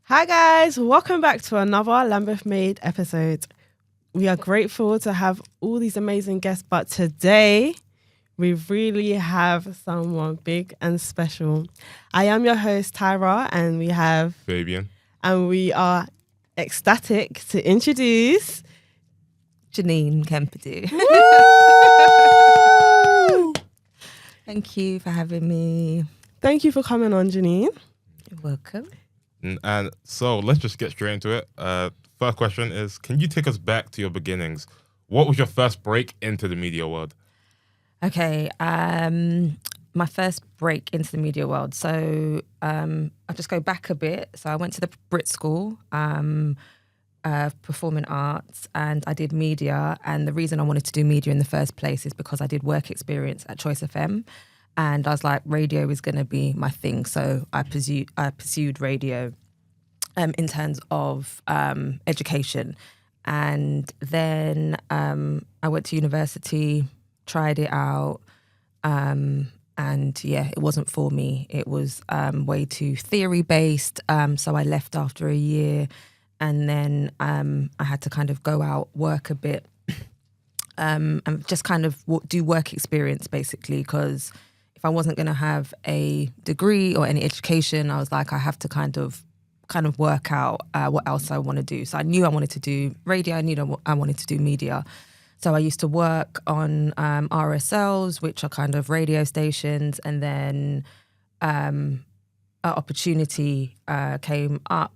Hi guys, welcome back to another Lambeth Made episode. We are grateful to have all these amazing guests, but today we really have someone big and special. I am your host Tyra, and we have Fabian. And we are ecstatic to introduce Janine Kempado. Thank you for having me. Thank you for coming on, Janine. You're welcome. And so let's just get straight into it. First question is, can you take us back to your beginnings? What was your first break into the media world? Okay, my first break into the media world. So I'll just go back a bit. So I went to the BRIT school, performing arts, and I did media. And the reason I wanted to do media in the first place is because I did work experience at Choice FM. And I was like, radio is going to be my thing. So I pursued radio in terms of education. And then I went to university, tried it out. And yeah, it wasn't for me. It was way too theory-based. So I left after a year. And then I had to kind of go out, work a bit, and just kind of do work experience, basically, because if I wasn't going to have a degree or any education, I was like, I have to kind of work out what else I want to do. So I knew I wanted to do radio. I knew I wanted to do media. So I used to work on RSLs, which are kind of radio stations. And then an opportunity came up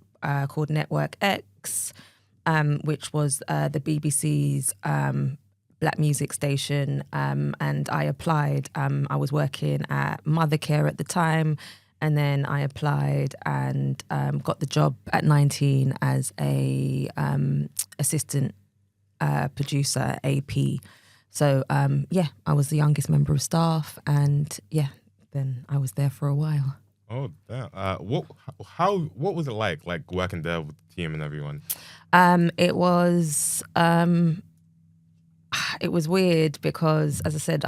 called Network X, which was the BBC's Black music station, and I applied. I was working at Mothercare at the time, and then I applied and got the job at 19 as a assistant producer, AP. So yeah, I was the youngest member of staff, and yeah, then I was there for a while. Oh, damn. What was it like working there with the team and everyone? It was weird because, as I said,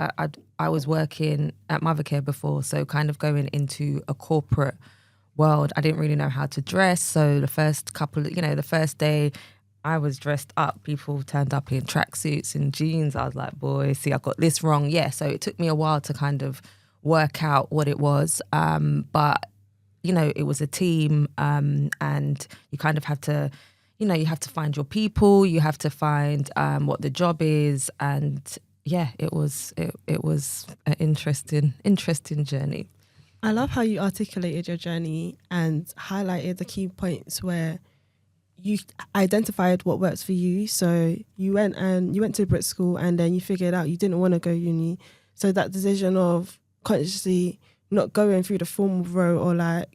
I was working at Mothercare before, so kind of going into a corporate world, I didn't really know how to dress. So the first day I was dressed up, people turned up in tracksuits and jeans. I was like, boy, see, I got this wrong. Yeah, so it took me a while to kind of work out what it was. But, it was a team, and you kind of have to, you have to find your people, you have to find what the job is. And yeah, it was an interesting journey. I love how you articulated your journey and highlighted the key points where you identified what works for you. So you went to Brit school, and then you figured out you didn't want to go uni. So that decision of consciously not going through the formal route or the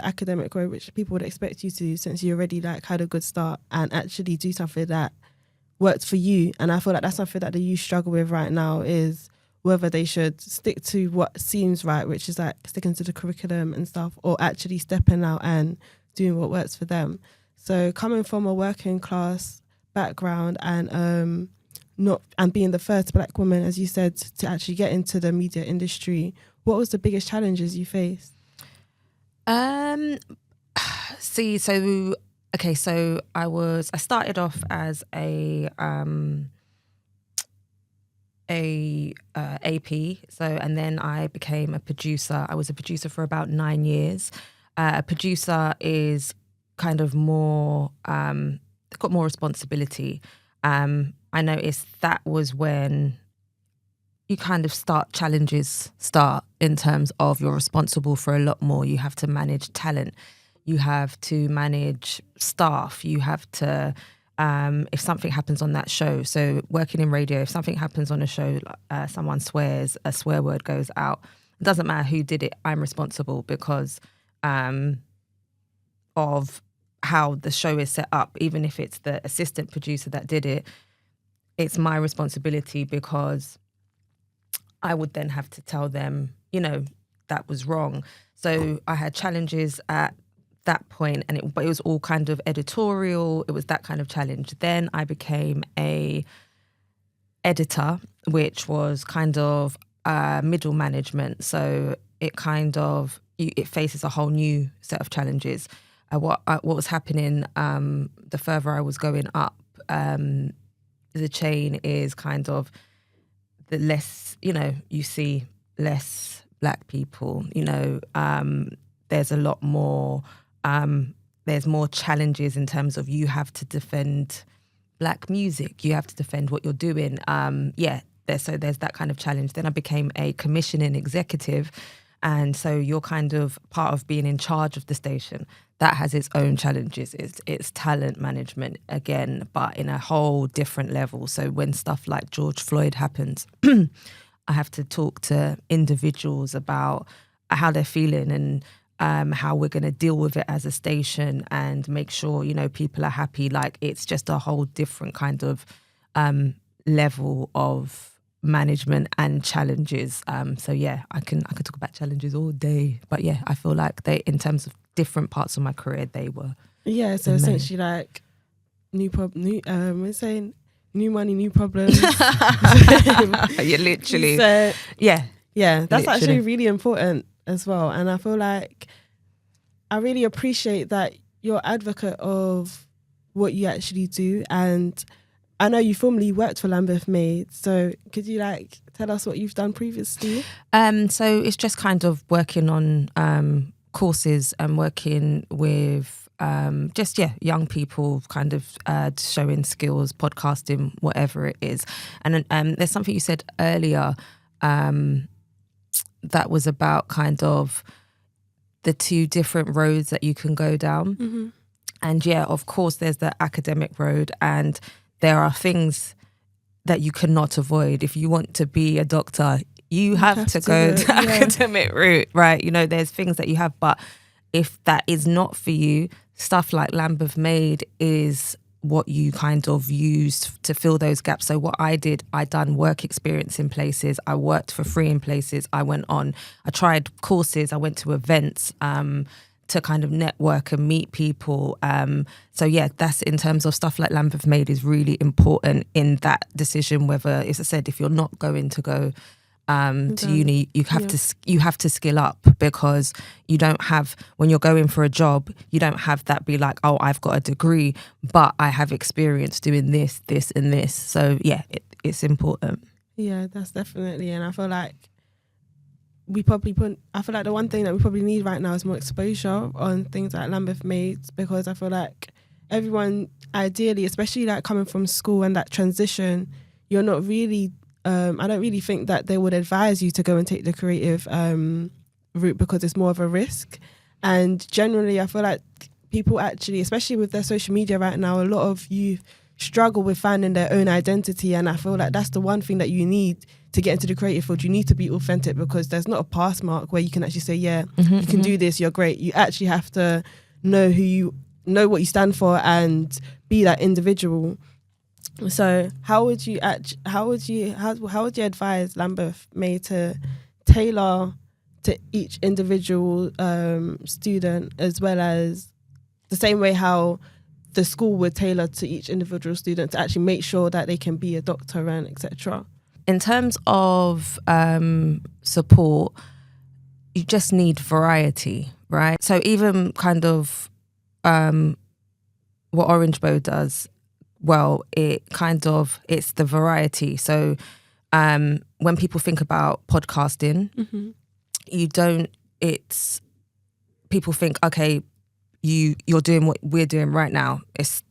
academic route, which people would expect you to, since you already had a good start, and actually do something that worked for you. And I feel like that's something that the youth struggle with right now, is whether they should stick to what seems right, which is sticking to the curriculum and stuff, or actually stepping out and doing what works for them. So coming from a working class background and being the first Black woman, as you said, to actually get into the media industry, what was the biggest challenges you faced? So I started off as a AP, and then I became a producer. I was a producer for about 9 years. A producer is kind of more, got more responsibility. I noticed that was when you kind of challenges start in terms of you're responsible for a lot more. You have to manage talent. You have to manage staff. You have to, if something happens on that show, so working in radio, if something happens on a show, someone swears, a swear word goes out, it doesn't matter who did it, I'm responsible because of how the show is set up. Even if it's the assistant producer that did it, it's my responsibility because I would then have to tell them, that was wrong. So I had challenges at that point, but it was all kind of editorial. It was that kind of challenge. Then I became a editor, which was kind of middle management. So it faces a whole new set of challenges. what was happening, the further I was going up, the chain is kind of the less, you see less Black people, there's a lot more, there's more challenges in terms of you have to defend Black music, you have to defend what you're doing. There's that kind of challenge. Then I became a commissioning executive. And so you're kind of part of being in charge of the station. That has its own challenges. It's talent management again, but in a whole different level. So when stuff like George Floyd happens, I have to talk to individuals about how they're feeling and how we're going to deal with it as a station and make sure, people are happy. Like, it's just a whole different kind of level of management and challenges. I could talk about challenges all day, but I feel like they, in terms of different parts of my career, they were so essentially like new money, new problems. Yeah, literally. So, that's literally. actually really important as well. And I feel like I really appreciate that you're advocate of what you actually do. And I know you formerly worked for Lambeth Made, so could you tell us what you've done previously? So it's just kind of working on courses and working with young people, kind of showing skills, podcasting, whatever it is. And there's something you said earlier that was about kind of the two different roads that you can go down. Mm-hmm. And of course, there's the academic road, and there are things that you cannot avoid. If you want to be a doctor, you have to go the academic route, right? There's things that you have, but if that is not for you, stuff like Lambeth Made is what you kind of used to fill those gaps. So what I did, I done work experience in places, I worked for free in places, I tried courses, I went to events, to kind of network and meet people. That's in terms of stuff like Lambeth Made is really important in that decision, whether, as I said, if you're not going to go to uni, you have to skill up, because you don't have, when you're going for a job, you don't have that be like, oh, I've got a degree, but I have experience doing this, this and this. So it's important. Yeah, that's definitely. And I feel like the one thing that we probably need right now is more exposure on things like Lambeth Made, because I feel like everyone, ideally, especially like coming from school and that transition, you're not really, I don't really think that they would advise you to go and take the creative route, because it's more of a risk. And generally, I feel like people actually, especially with their social media right now, a lot of youth struggle with finding their own identity. And I feel like that's the one thing that you need to get into the creative field. You need to be authentic, because there's not a pass mark where you can actually say, you can do this, you're great. You actually have to know what you stand for and be that individual. So how would you advise Lambeth Made to tailor to each individual student, as well as the same way how the school would tailor to each individual student to actually make sure that they can be a doctor and etc.? In terms of support, you just need variety, right? So even kind of what Orange Bow does well, it's the variety. So when people think about podcasting, people think, okay, you're doing what we're doing right now. It's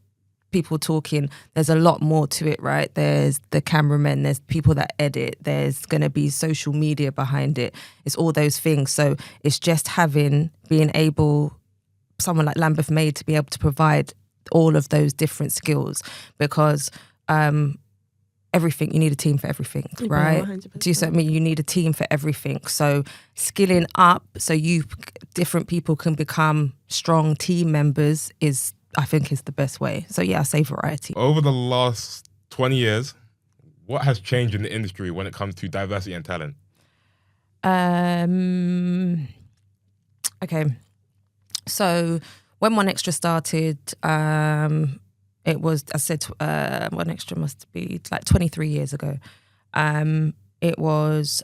people talking. There's a lot more to it, right? There's the cameramen, there's people that edit, there's going to be social media behind it. It's all those things. So it's just being able, someone like Lambeth Made, to be able to provide all of those different skills, because everything, you need a team for everything, right? 100%. Do you see what I mean? You need a team for everything. So skilling up so different people can become strong team members I think is the best way. So I say variety. Over the last 20 years, what has changed in the industry when it comes to diversity and talent? Okay. So when One Extra started, it was, I said, One Extra must be like 23 years ago. It was,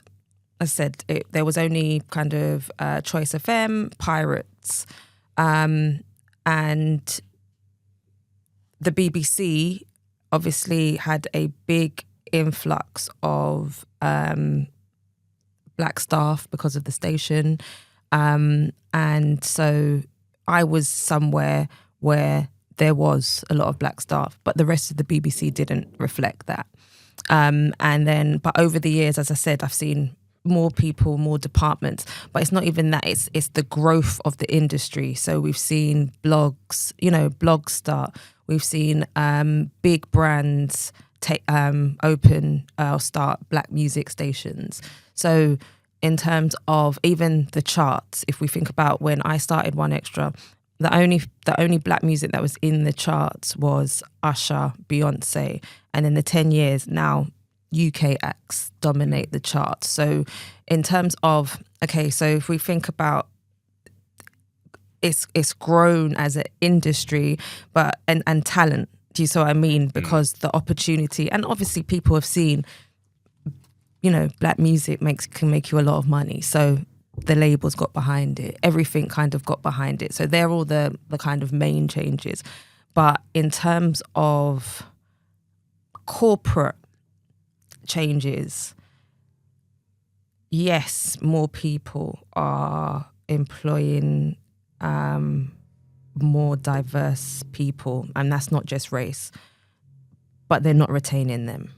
I said, there was only kind of Choice FM, Pirates, and the BBC obviously had a big influx of black staff because of the station. And so I was somewhere where there was a lot of black staff, but the rest of the BBC didn't reflect that. But over the years, as I said, I've seen more people, more departments, but it's not even that, it's the growth of the industry. So we've seen blogs, blogs start. We've seen big brands open or start black music stations. So in terms of even the charts, if we think about when I started One Extra, the only black music that was in the charts was Usher, Beyonce, and in the 10 years now, UK acts dominate the charts. So in terms of, so if we think about it's grown as an industry, but and talent, do you see what I mean? Because the opportunity, and obviously people have seen, black music can make you a lot of money. So the labels got behind it. Everything kind of got behind it. So they're all the kind of main changes. But in terms of corporate changes, yes, more people are employing more diverse people, and that's not just race, but they're not retaining them.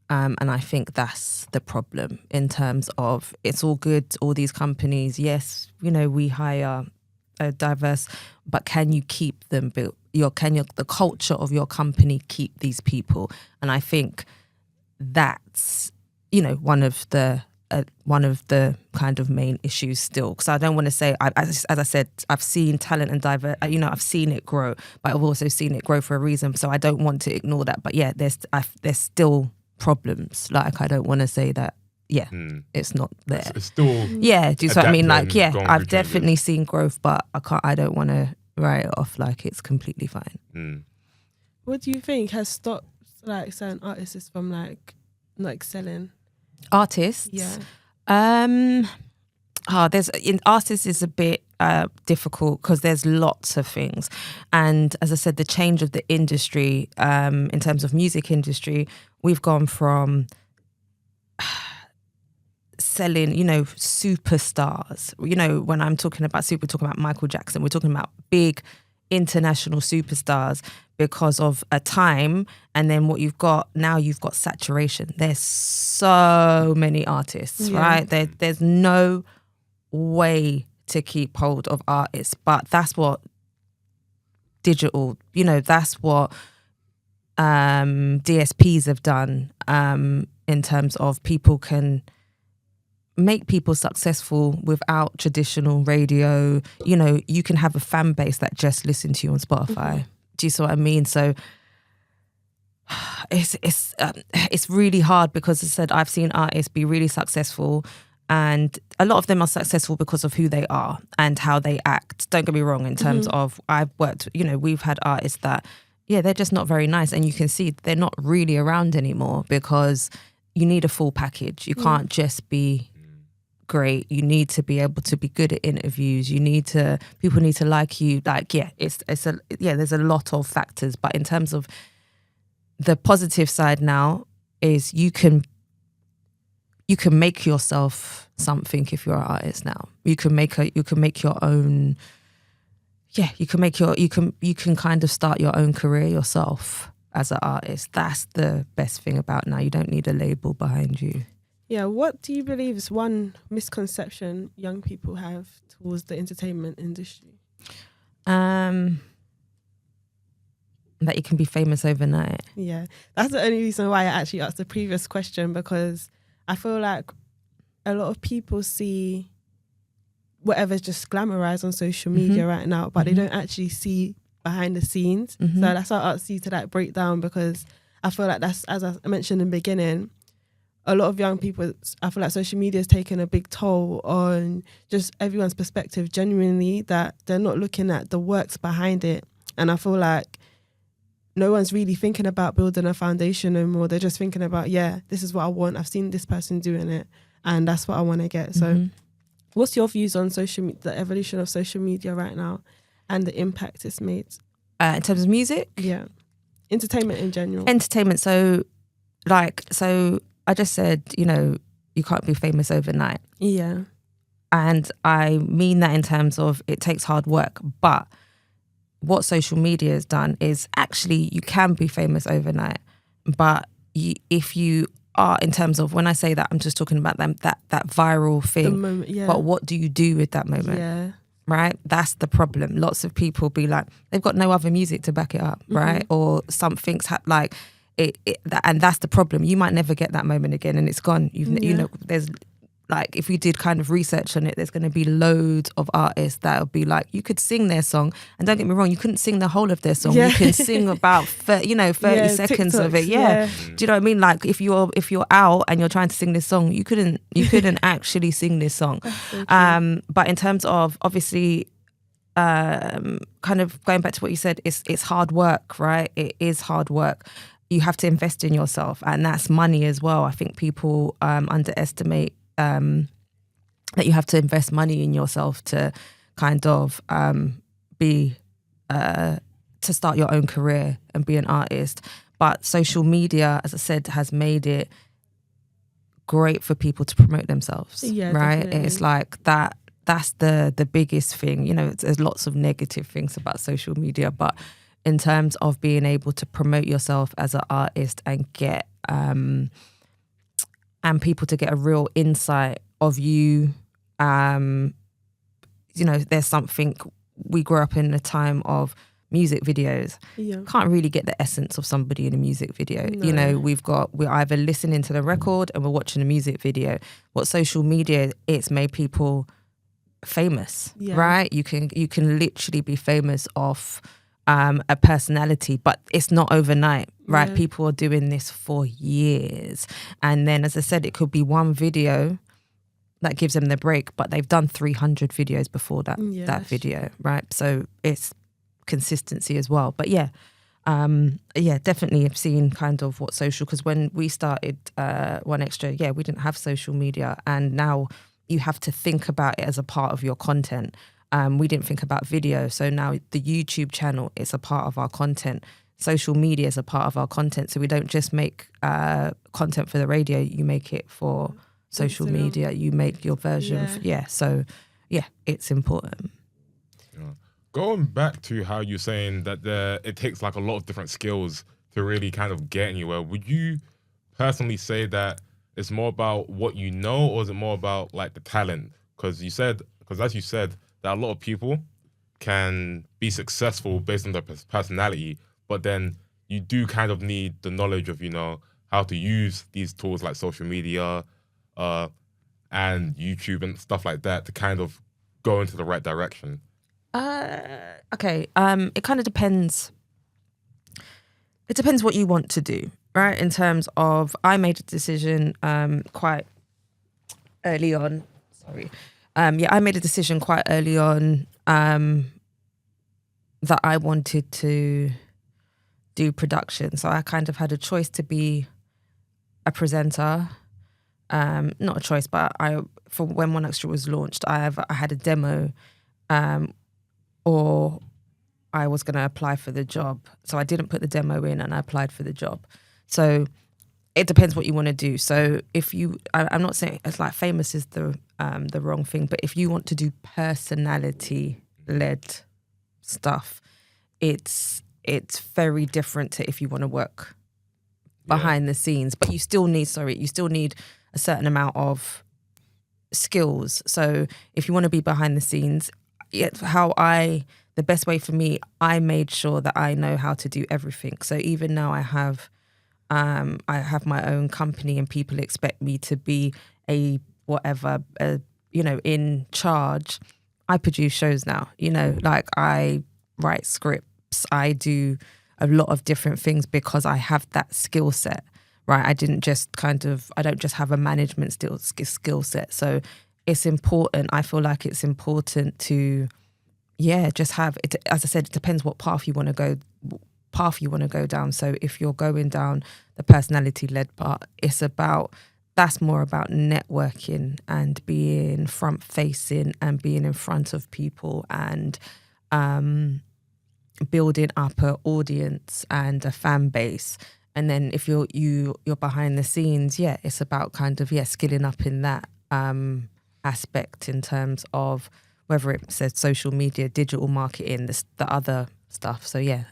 And I think that's the problem in terms of, it's all good, all these companies, yes, we hire a diverse, but can you keep them built? The culture of your company keep these people? And I think that's, one of the kind of main issues still. Because I don't want to say, as I said, I've seen talent and I've seen it grow, but I've also seen it grow for a reason. So I don't want to ignore that. But yeah, there's still problems. Like, I don't want to say that, it's not there. It's still, do you see what I mean? Like, I've definitely seen growth, but I don't want to write it off like it's completely fine. What do you think has stopped like certain artists from like not excelling? Artists? Yeah. Artists is a bit difficult because there's lots of things. And as I said, the change of the industry, in terms of music industry, we've gone from selling, superstars. When I'm talking about we're talking about Michael Jackson, we're talking about big international superstars because of a time. And then what you've got saturation. There's so many artists, right? There's no way to keep hold of artists, but that's what digital, that's what DSPs have done, in terms of people can make people successful without traditional radio. You can have a fan base that just listen to you on Spotify. Mm-hmm. Do you see what I mean? So it's really hard because, as I said, I've seen artists be really successful, and a lot of them are successful because of who they are and how they act. Don't get me wrong, in terms of, I've worked, we've had artists that, they're just not very nice, and you can see they're not really around anymore because you need a full package. You can't just be great. You need to be able to be good at interviews. People need to like you. Like, there's a lot of factors. But in terms of the positive side now is you can make yourself something if you're an artist now. You can make your own. Yeah, you can kind of start your own career yourself as an artist. That's the best thing about now. You don't need a label behind you. Yeah, what do you believe is one misconception young people have towards the entertainment industry? That you can be famous overnight. Yeah, that's the only reason why I actually asked the previous question, because I feel like a lot of people see whatever's just glamorized on social media right now, but they don't actually see behind the scenes. So that's why I asked you to like break down, because I feel like that's, as I mentioned in the beginning, a lot of young people, I feel like social media has taken a big toll on just everyone's perspective, genuinely, that they're not looking at the works behind it. And I feel like no one's really thinking about building a foundation no more. They're just thinking about, this is what I want. I've seen this person doing it, and that's what I want to get. So what's your views on the evolution of social media right now? and the impact it's made? In terms of music? Yeah. Entertainment in general. Entertainment. So I just said, you can't be famous overnight. Yeah. And I mean that in terms of it takes hard work. But what social media has done is actually you can be famous overnight. But if you are, in terms of, when I say that, I'm just talking about that viral thing. The moment, yeah. But what do you do with that moment? Yeah. Right? That's the problem. Lots of people be like, they've got no other music to back it up, right? Or something's and that's the problem. You might never get that moment again, and it's gone. There's like, if we did kind of research on it, there's going to be loads of artists that'll be like, you could sing their song, and don't get me wrong, you couldn't sing the whole of their song. Yeah. You can sing about 30 seconds of it. TikToks, Yeah. Do you know what I mean? Like, if you're out and you're trying to sing this song, you couldn't actually sing this song. So But in terms of, obviously, kind of going back to what you said, it's hard work, right? It is hard work. You have to invest in yourself, and that's money as well. I think people underestimate that you have to invest money in yourself to kind of to start your own career and be an artist. But social media, as I said, has made it great for people to promote themselves. Yeah, right? definitely. It's like that. That's the biggest thing. There's lots of negative things about social media, but in terms of being able to promote yourself as an artist and get and people to get a real insight of you, there's something. We grew up in a time of music videos. Yeah. Can't really get the essence of somebody in a music video. No. We're either listening to the record and we're watching a music video. What social media, it's made people famous, Yeah. right? You can literally be famous off a personality, but it's not overnight, right? Yeah. People are doing this for years. And then, as I said, it could be one video that gives them the break, but they've done 300 videos before that Yes. video, right? So it's consistency as well. But definitely I've seen kind of what social, because when we started One Extra, we didn't have social media, and now you have to think about it as a part of your content. We didn't think about video, so now the YouTube channel is a part of our content. Social media is a part of our content, so we don't just make content for the radio, you make it for social Instagram. media, you make your version. It's important. Yeah. Going back to how you're saying that it takes like a lot of different skills to really kind of get anywhere, would you personally say that it's more about what you know, or is it more about like the talent? Because as you said, that a lot of people can be successful based on their personality, but then you do kind of need the knowledge of, how to use these tools like social media and YouTube and stuff like that to kind of go into the right direction. Okay. It kind of depends. It depends what you want to do, right? In terms of, I made a decision quite early on. Sorry. I made a decision quite early on that I wanted to do production. So I kind of had a choice to be a presenter. Not a choice, but for when One Extra was launched, I had a demo, or I was going to apply for the job. So I didn't put the demo in, and I applied for the job. So it depends what you want to do. So if I'm not saying it's like famous is the wrong thing, but if you want to do personality-led stuff, it's very different to if you want to work behind the scenes. But you still need a certain amount of skills. So if you want to be behind the scenes, the best way for me, I made sure that I know how to do everything. So even now I have my own company, and people expect me to be in charge. I produce shows now, like I write scripts, I do a lot of different things because I have that skill set, right? I don't just have a management skill set. So it's important. I feel like it's important to, just have it. As I said, it depends what path you want to go down. So if you're going down the personality-led part, that's more about networking and being front-facing and being in front of people and building up an audience and a fan base. And then if you're behind the scenes, it's about kind of skilling up in that aspect in terms of whether it says social media, digital marketing, the other stuff. So I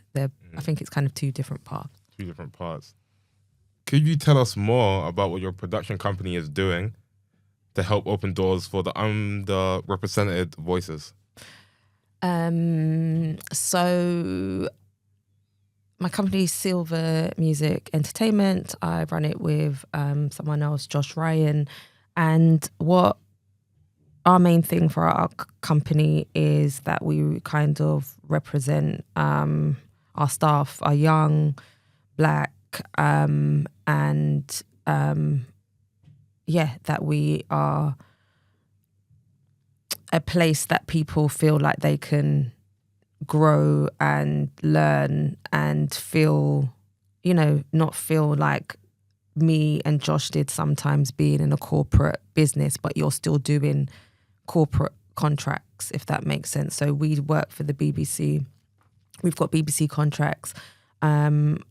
think it's kind of two different paths. Two different parts. Could you tell us more about what your production company is doing to help open doors for the underrepresented voices? So my company is Silver Music Entertainment. I run it with someone else, Josh Ryan. And what our main thing for our company is that we kind of represent our staff are young, Black, and that we are a place that people feel like they can grow and learn and feel, not feel like me and Josh did sometimes being in a corporate business, but you're still doing corporate contracts, if that makes sense. So we work for the BBC. We've got BBC contracts. I'm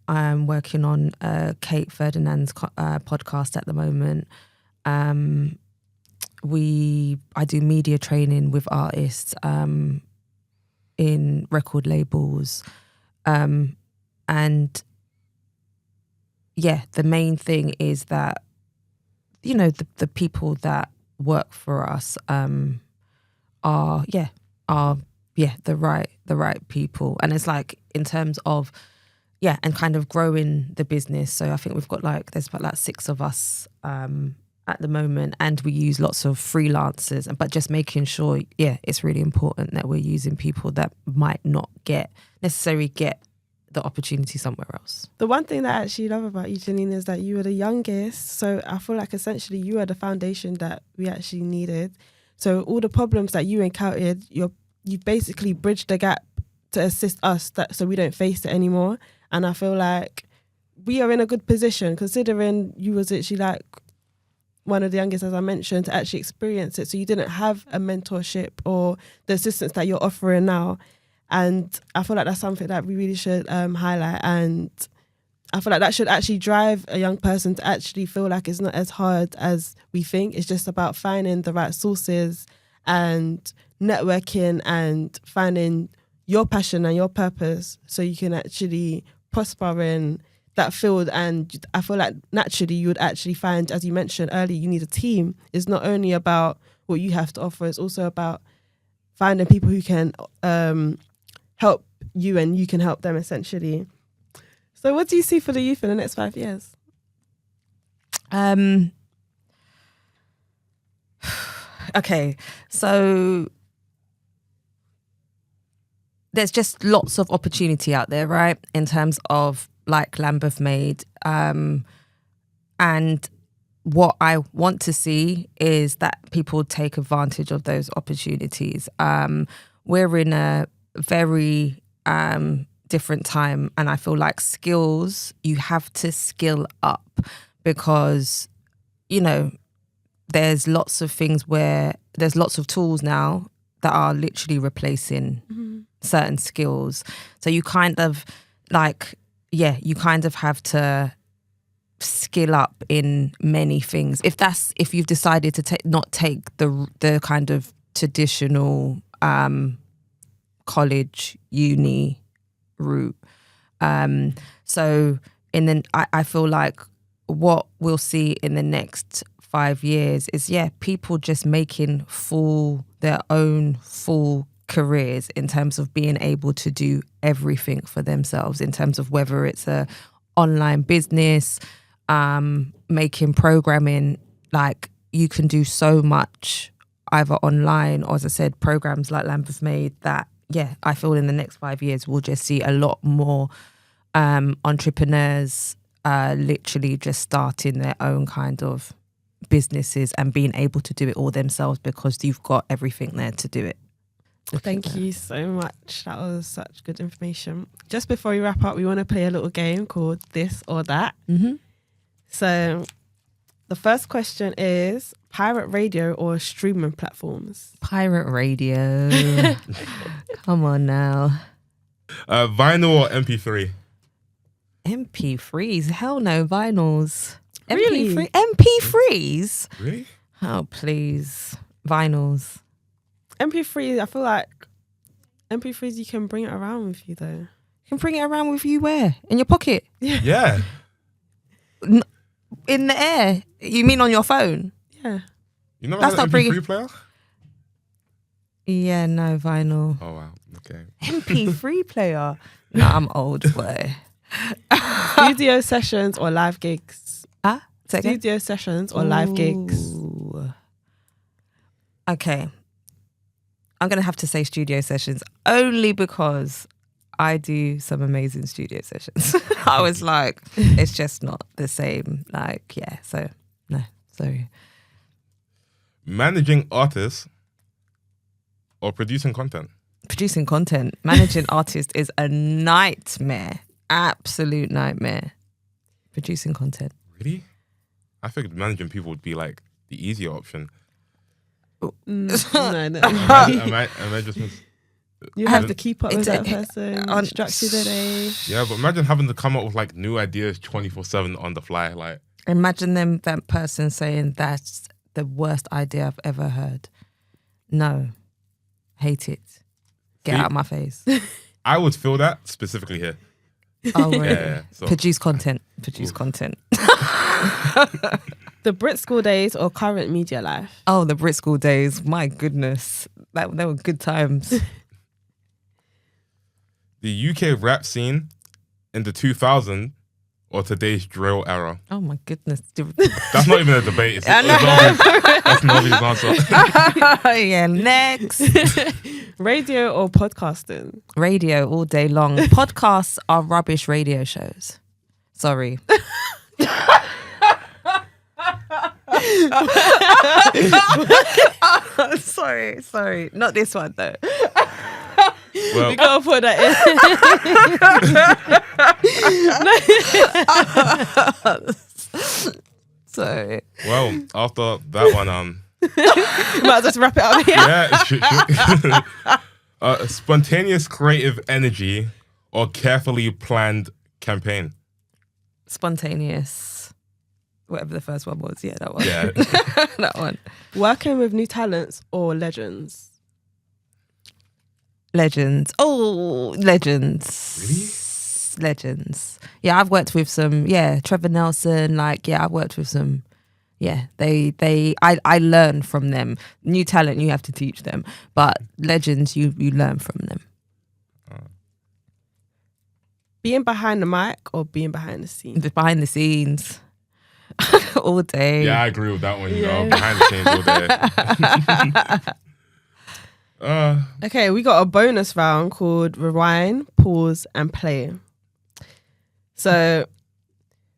working on Kate Ferdinand's podcast at the moment. I do media training with artists in record labels. And the main thing is that, the people that work for us are the right people. And it's like in terms of and kind of growing the business. So I think we've got there's about 6 of us at the moment, and we use lots of freelancers, but just making sure it's really important that we're using people that might not necessarily get the opportunity somewhere else. The one thing that I actually love about you, Janine, is that you were the youngest. So I feel like essentially you are the foundation that we actually needed. So all the problems that you encountered, you've basically bridged the gap to assist us so we don't face it anymore. And I feel like we are in a good position considering you was actually one of the youngest, as I mentioned, to actually experience it. So you didn't have a mentorship or the assistance that you're offering now. And I feel like that's something that we really should highlight. And I feel like that should actually drive a young person to actually feel like it's not as hard as we think. It's just about finding the right sources and networking and finding your passion and your purpose so you can actually prosper in that field. And I feel like naturally you would actually find, as you mentioned earlier, you need a team. It's not only about what you have to offer, it's also about finding people who can help you and you can help them, essentially. So what do you see for the youth in the next 5 years? Okay, so there's just lots of opportunity out there, right? In terms of Lambeth Made. And what I want to see is that people take advantage of those opportunities. We're in a very different time, and I feel like skills, you have to skill up because, there's lots of things where there's lots of tools now that are literally replacing certain skills. So you kind of you kind of have to skill up in many things. If you've decided to not take the kind of traditional college, uni route. So I feel like what we'll see in the next 5 years is people just making their own full careers in terms of being able to do everything for themselves, in terms of whether it's a online business, making programming. You can do so much either online or, as I said, programs like Lambeth Made that I feel in the next 5 years we'll just see a lot more entrepreneurs literally just starting their own kind of businesses and being able to do it all themselves because you've got everything there to do it. Thank you so much. That was such good information. Just before we wrap up, we want to play a little game called This or That. Mm-hmm. So the first question is Pirate radio or streaming platforms? Pirate radio. Come on now. Vinyl or MP3? MP3s? Hell no, vinyls. Really? MP3s? Really? Oh, please. Vinyls. MP3, I feel like MP3s, you can bring it around with you though. You can bring it around with you where? In your pocket? Yeah. In the air? You mean on your phone? Yeah. You know That's an not MP3 player? Yeah, no, vinyl. Oh, wow. Okay. MP3 player? No, I'm old, boy. Studio sessions or live gigs? Say again? Studio sessions or live gigs? Ooh. Okay. I'm going to have to say studio sessions only because I do some amazing studio sessions. I was like, it's just not the same. Like, yeah, so no, sorry. Managing artists or producing content? Producing content, managing artists is a nightmare. Absolute nightmare. Producing content. Really? I figured managing people would be like the easier option. No. Am I just You have to keep up with that it's- person, structure the day. Yeah, but imagine having to come up with like new ideas 24/7 on the fly. Like, Imagine that person saying that's the worst idea I've ever heard. No. Hate it. Get See? out of my face. I would feel that specifically here. Oh, really? Yeah. So Produce content. Produce Oof. content. The Brit school days or current media life? Oh, the Brit school days. My goodness. They were good times. the UK rap scene in the 2000s or today's drill era. Oh, my goodness. That's not even a debate. It's, I know. that's nobody's answer. Yeah, next. Radio or podcasting? Radio all day long. Podcasts are rubbish radio shows. Sorry. Sorry. Not this one though. Well, We gotta put that in. Sorry. well, after that one, Might as well just wrap it up here. yeah, spontaneous creative energy or carefully planned campaign. Spontaneous. Whatever the first one was. Yeah, that one. Yeah. That one. Working with new talents or legends? Legends. Oh, legends. Really? Legends. Yeah, I've worked with some, Trevor Nelson, I've worked with some, I learn from them. New talent, you have to teach them. But legends, you learn from them. Being behind the mic or being behind the scenes? Behind the scenes. All day. Yeah, I agree with that one. You know, Yeah. behind the scenes all day. Okay, we got a bonus round called rewind, pause, and play. So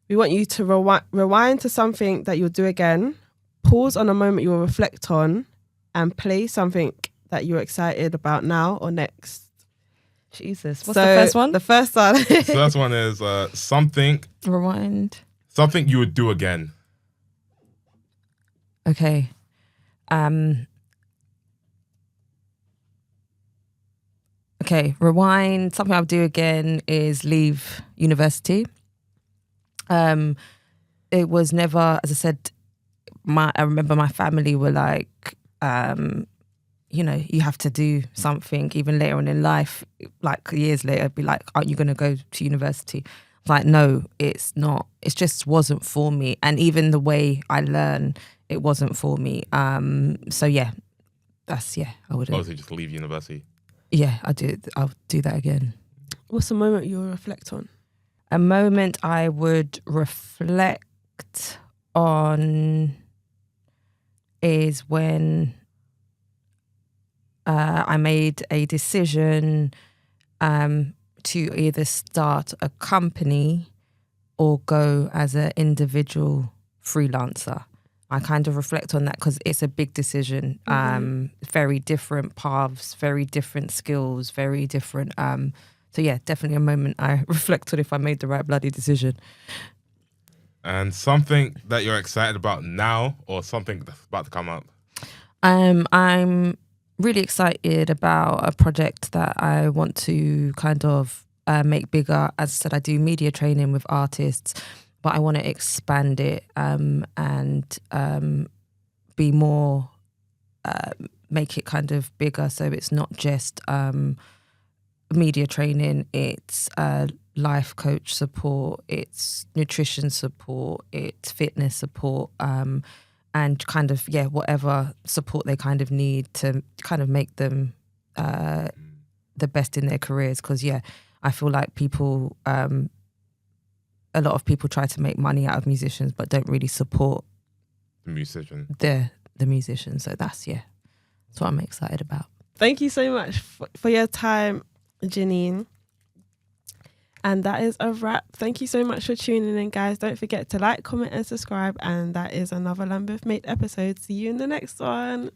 we want you to rewind to something that you'll do again, pause on a moment you will reflect on, and play something that you're excited about now or next. Jesus. What's the first one? The first one. So first one is something you would do again. Okay. Rewind. Something I'll do again is leave university. It was never, as I said, I remember my family were like, you have to do something. Even later on in life, like years later, be like, aren't you going to go to university? Like, no, it's not. It just wasn't for me. And even the way I learn, it wasn't for me. So yeah, I would. Obviously, just leave university. Yeah, I'll do that again. What's the moment you'll reflect on? A moment I would reflect on is when I made a decision to either start a company or go as an individual freelancer. I kind of reflect on that because it's a big decision. Very different paths, very different skills, very different. So yeah, definitely a moment I reflect on if I made the right bloody decision. And something that you're excited about now, or something that's about to come up? I'm really excited about a project that I want to kind of make bigger. As I said, I do media training with artists, but I want to expand it and be more, make it kind of bigger. So it's not just media training, it's life coach support, it's nutrition support, it's fitness support, and kind of, whatever support they kind of need to kind of make them the best in their careers. Because, I feel like people, a lot of people try to make money out of musicians but don't really support The musician. the musicians. So that's what I'm excited about. Thank you so much for your time, Janine. And that is a wrap. Thank you so much for tuning in, guys. Don't forget to like, comment and subscribe. And that is another Lambeth Made episode. See you in the next one.